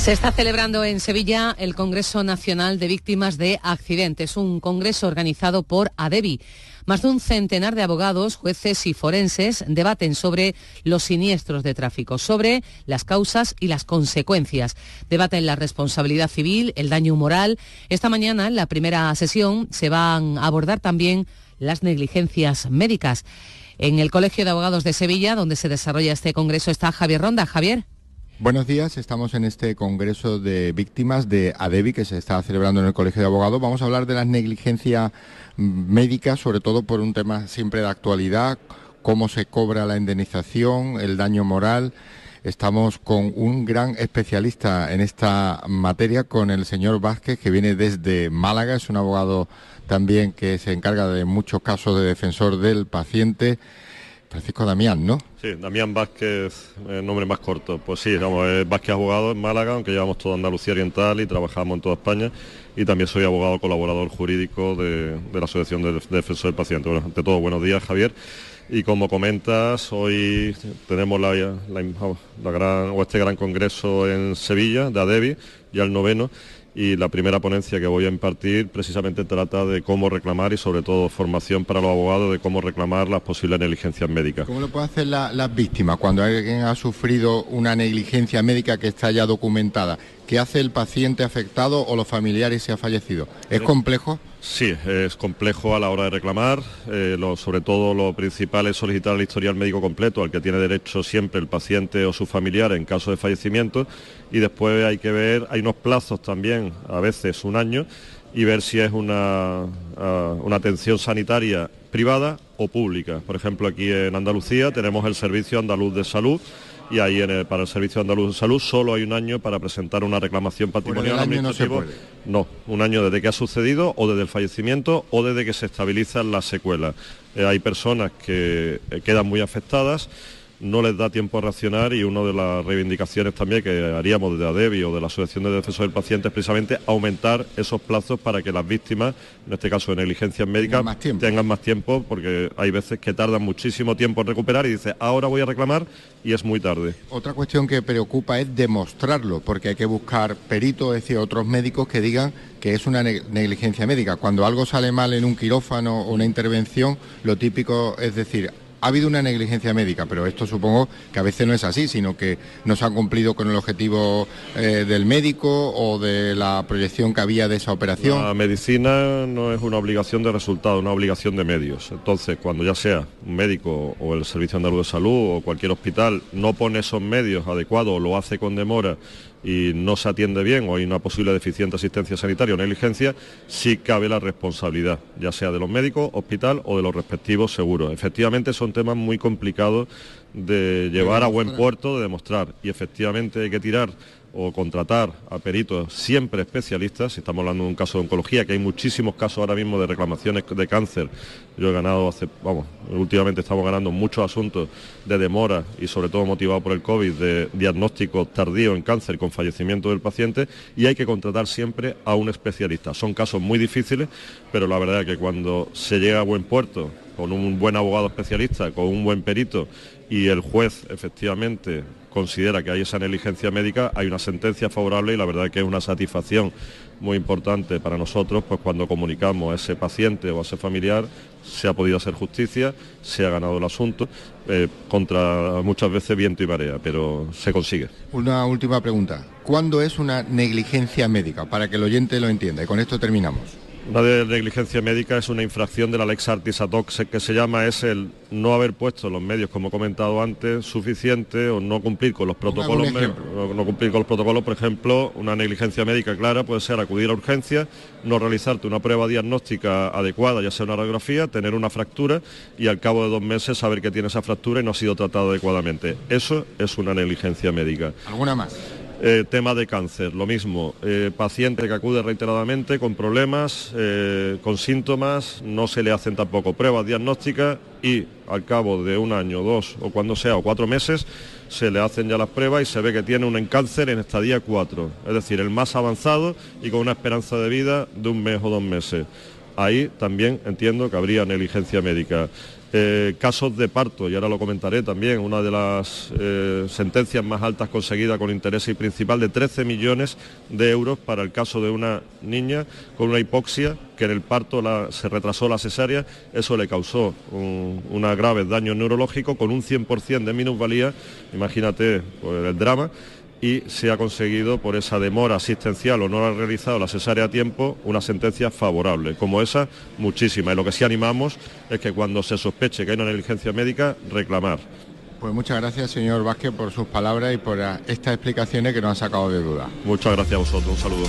Se está celebrando en Sevilla el Congreso Nacional de Víctimas de Accidentes, un congreso organizado por ADEVI. Más de un centenar de abogados, jueces y forenses debaten sobre los siniestros de tráfico, sobre las causas y las consecuencias. Debaten la responsabilidad civil, el daño moral. Esta mañana, en la primera sesión, se van a abordar también las negligencias médicas. En el Colegio de Abogados de Sevilla, donde se desarrolla este congreso, está Javier Ronda. Javier. Buenos días, estamos en este Congreso de Víctimas de ADEVI que se está celebrando en el Colegio de Abogados. Vamos a hablar de las negligencias médicas, sobre todo por un tema siempre de actualidad, cómo se cobra la indemnización, el daño moral. Estamos con un gran especialista en esta materia, con el señor Vázquez, que viene desde Málaga, es un abogado también que se encarga de muchos casos de defensor del paciente. Francisco Damián, ¿no? Sí, Damián Vázquez, el nombre más corto. Pues sí, es Vázquez abogado en Málaga, aunque llevamos toda Andalucía Oriental y trabajamos en toda España. Y también soy abogado colaborador jurídico de la Asociación de Defensor del Paciente. Bueno, ante todo, buenos días, Javier. Y como comentas, hoy tenemos este gran congreso en Sevilla, de ADEVI, ya el 9º. Y la primera ponencia que voy a impartir precisamente trata de cómo reclamar y sobre todo formación para los abogados de cómo reclamar las posibles negligencias médicas. ¿Cómo lo pueden hacer las víctimas cuando alguien ha sufrido una negligencia médica que está ya documentada? ¿Qué hace el paciente afectado o los familiares si ha fallecido? ¿Es complejo? Sí, es complejo a la hora de reclamar, sobre todo lo principal es solicitar el historial médico completo al que tiene derecho siempre el paciente o su familiar en caso de fallecimiento, y después hay que ver, hay unos plazos también, a veces un año, y ver si es una atención sanitaria privada o pública. Por ejemplo, aquí en Andalucía tenemos el Servicio Andaluz de Salud, y ahí para el Servicio Andaluz de Salud solo hay un año para presentar una reclamación patrimonial administrativa. No, un año desde que ha sucedido o desde el fallecimiento o desde que se estabilizan las secuelas. Hay personas que quedan muy afectadas, no les da tiempo a reaccionar, y una de las reivindicaciones también que haríamos desde ADEVI o de la Asociación de Defensores del Paciente es precisamente aumentar esos plazos para que las víctimas, en este caso de negligencias médicas, tengan más tiempo, porque hay veces que tardan muchísimo tiempo en recuperar y dice, ahora voy a reclamar, y es muy tarde. Otra cuestión que preocupa es demostrarlo, porque hay que buscar peritos, es decir, otros médicos que digan que es una negligencia médica. Cuando algo sale mal en un quirófano o una intervención, lo típico es decir, ha habido una negligencia médica, pero esto supongo que a veces no es así, sino que no se han cumplido con el objetivo del médico o de la proyección que había de esa operación. La medicina no es una obligación de resultado, es una obligación de medios. Entonces, cuando ya sea un médico o el Servicio Andaluz de Salud o cualquier hospital no pone esos medios adecuados o lo hace con demora y no se atiende bien o hay una posible deficiente asistencia sanitaria o negligencia, sí cabe la responsabilidad, ya sea de los médicos, hospital o de los respectivos seguros. Efectivamente son temas muy complicados de llevar a buen puerto, de demostrar, y efectivamente hay que tirar o contratar a peritos siempre especialistas. Si estamos hablando de un caso de oncología, que hay muchísimos casos ahora mismo de reclamaciones de cáncer. Yo he ganado últimamente estamos ganando muchos asuntos de demora y sobre todo motivado por el COVID, de diagnóstico tardío en cáncer con fallecimiento del paciente, y hay que contratar siempre a un especialista. Son casos muy difíciles, pero la verdad es que cuando se llega a buen puerto, con un buen abogado especialista, con un buen perito, y el juez efectivamente considera que hay esa negligencia médica, hay una sentencia favorable, y la verdad es que es una satisfacción muy importante para nosotros, pues cuando comunicamos a ese paciente o a ese familiar, se ha podido hacer justicia, se ha ganado el asunto, contra muchas veces viento y marea, pero se consigue. Una última pregunta, ¿cuándo es una negligencia médica? Para que el oyente lo entienda, y con esto terminamos. Una de negligencia médica es una infracción de la Lex Artis ad hoc, que se llama, es el no haber puesto los medios, como he comentado antes, suficiente, o no cumplir con los protocolos. No cumplir con los protocolos, por ejemplo, una negligencia médica clara puede ser acudir a urgencias, no realizarte una prueba diagnóstica adecuada, ya sea una radiografía, tener una fractura y al cabo de 2 meses saber que tiene esa fractura y no ha sido tratado adecuadamente. Eso es una negligencia médica. ¿Alguna más? Tema de cáncer, lo mismo, paciente que acude reiteradamente con problemas, con síntomas, no se le hacen tampoco pruebas diagnósticas y al cabo de 1 año, 2 o cuando sea, o 4 meses, se le hacen ya las pruebas y se ve que tiene un cáncer en estadia 4, es decir, el más avanzado y con una esperanza de vida de 1 mes o 2 meses. ahí también entiendo que habría negligencia médica. Casos de parto, y ahora lo comentaré también, una de las sentencias más altas conseguidas con interés y principal de 13 millones de euros para el caso de una niña con una hipoxia que en el parto se retrasó la cesárea, eso le causó una graves daños neurológicos con un 100% de minusvalía, imagínate pues, el drama. Y se ha conseguido, por esa demora asistencial o no ha realizado la cesárea a tiempo, una sentencia favorable. Como esa, muchísimas. Y lo que sí animamos es que cuando se sospeche que hay una negligencia médica, reclamar. Pues muchas gracias, señor Vázquez, por sus palabras y por estas explicaciones que nos han sacado de duda. Muchas gracias a vosotros. Un saludo.